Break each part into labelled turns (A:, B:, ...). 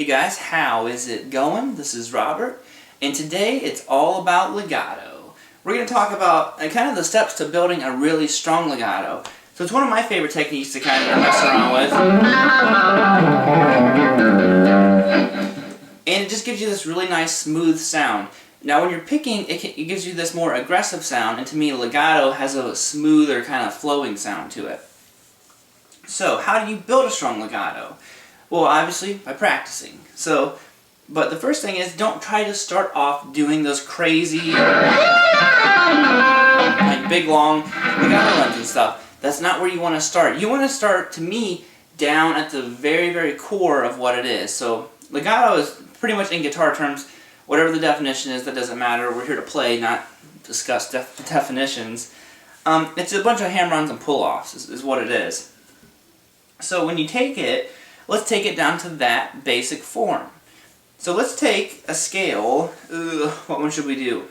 A: Hey guys, how is it going? This is Robert, and today it's all about legato. We're going to talk about kind of the steps to building a really strong legato. So it's one of my favorite techniques to kind of mess around with. And it just gives you this really nice smooth sound. Now when you're picking, it gives you this more aggressive sound, and to me legato has a smoother kind of flowing sound to it. So how do you build a strong legato? Well, obviously by practicing. But the first thing is, don't try to start off doing those crazy, like big long legato runs and stuff. That's not where you want to start. You want to start, to me, down at the very, very core of what it is. So legato is pretty much, in guitar terms, whatever the definition is, that doesn't matter. We're here to play, not discuss definitions. It's a bunch of hammerons and pull-offs is what it is. So when you take it, let's take it down to that basic form. So let's take a scale. What one should we do?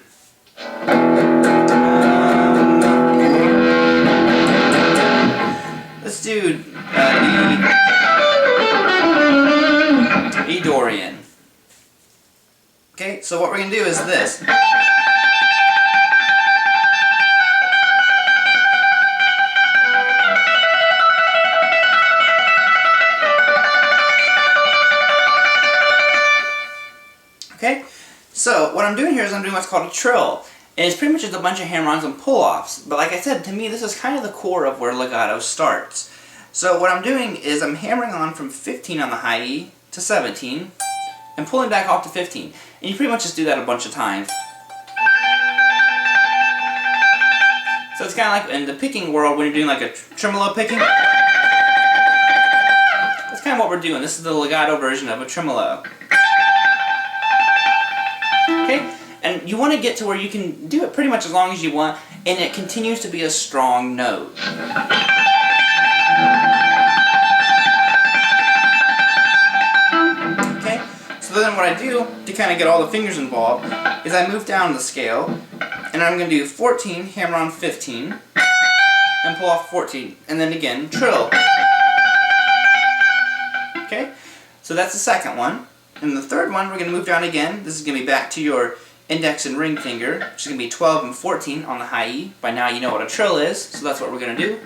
A: Let's do E Dorian. Okay, so what we're going to do is this. Okay, so what I'm doing here is I'm doing what's called a trill. And it's pretty much just a bunch of hammer-ons and pull-offs. But like I said, to me this is kind of the core of where legato starts. So what I'm doing is I'm hammering on from 15 on the high E to 17 and pulling back off to 15. And you pretty much just do that a bunch of times. So it's kind of like in the picking world when you're doing like a tremolo picking. That's kind of what we're doing. This is the legato version of a tremolo. Okay? And you want to get to where you can do it pretty much as long as you want, and it continues to be a strong note. Okay? So then what I do to kind of get all the fingers involved is I move down the scale, and I'm going to do 14, hammer on 15, and pull off 14, and then again, trill. Okay? So that's the second one. And the third one, we're going to move down again. This is going to be back to your index and ring finger, which is going to be 12 and 14 on the high E. By now you know what a trill is, so that's what we're going to do.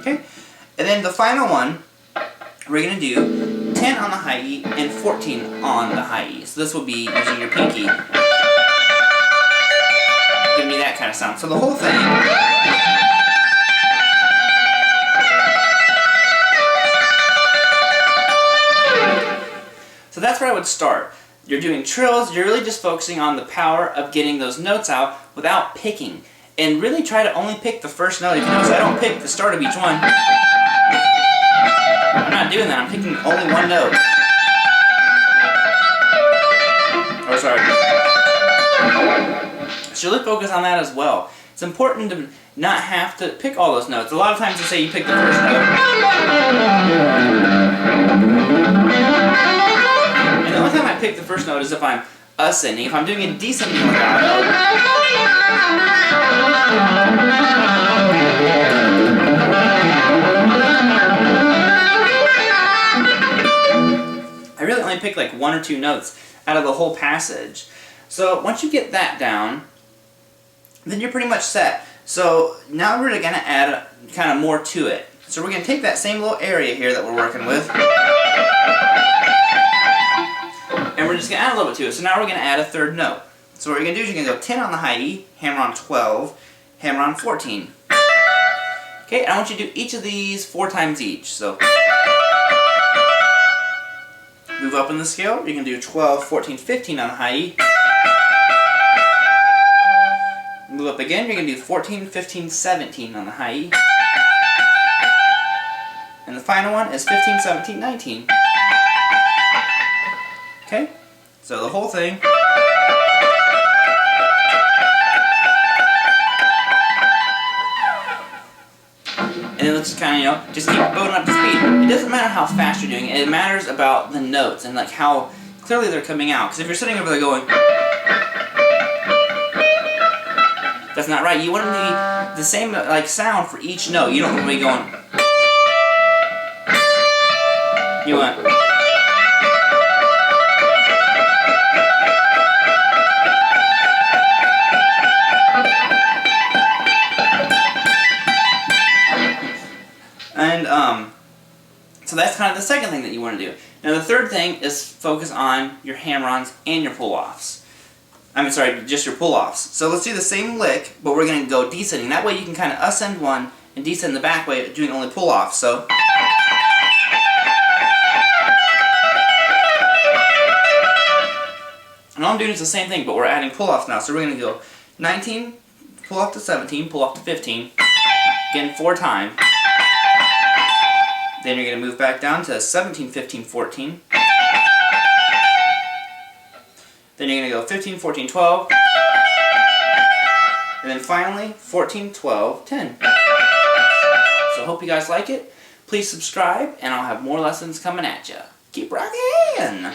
A: Okay? And then the final one, we're going to do 10 on the high E and 14 on the high E. So this will be using your pinky. Give me that kind of sound. So the whole thing... So that's where I would start. You're doing trills, you're really just focusing on the power of getting those notes out without picking. And really try to only pick the first note. If you notice, I don't pick the start of each one. I'm not doing that, I'm picking only one note. Oh, sorry. So really focus on that as well. It's important to not have to pick all those notes. A lot of times they say you pick the first note. The only time I pick the first note is if I'm ascending. If I'm doing a descending legato, I really only pick like one or two notes out of the whole passage. So once you get that down, then you're pretty much set. So now we're going to add kind of more to it. So we're going to take that same little area here that we're working with, and we're just going to add a little bit to it. So now we're going to add a third note. So what you're going to do is you're going to go 10 on the high E, hammer on 12, hammer on 14. Okay, I want you to do each of these 4 times each. So move up in the scale. You're going to do 12, 14, 15 on the high E. Move up again. You're going to do 14, 15, 17 on the high E. And the final one is 15, 17, 19. Okay? So the whole thing. And then let's just kind of, just keep building up to speed. It doesn't matter how fast you're doing it. It matters about the notes and like how clearly they're coming out. Because if you're sitting over there going, that's not right. You want them to be the same like sound for each note. You don't want to be going. You want... And, so that's kind of the second thing that you want to do. Now the third thing is focus on your hammer-ons and your pull-offs. Just your pull-offs. So let's do the same lick, but we're going to go descending. That way you can kind of ascend one and descend the back way, doing only pull-offs. So... And all I'm doing is the same thing, but we're adding pull-offs now. So we're going to go 19, pull off to 17, pull off to 15, again 4 times. Then you're going to move back down to 17, 15, 14. Then you're going to go 15, 14, 12. And then finally, 14, 12, 10. So I hope you guys like it. Please subscribe, and I'll have more lessons coming at you. Keep rocking!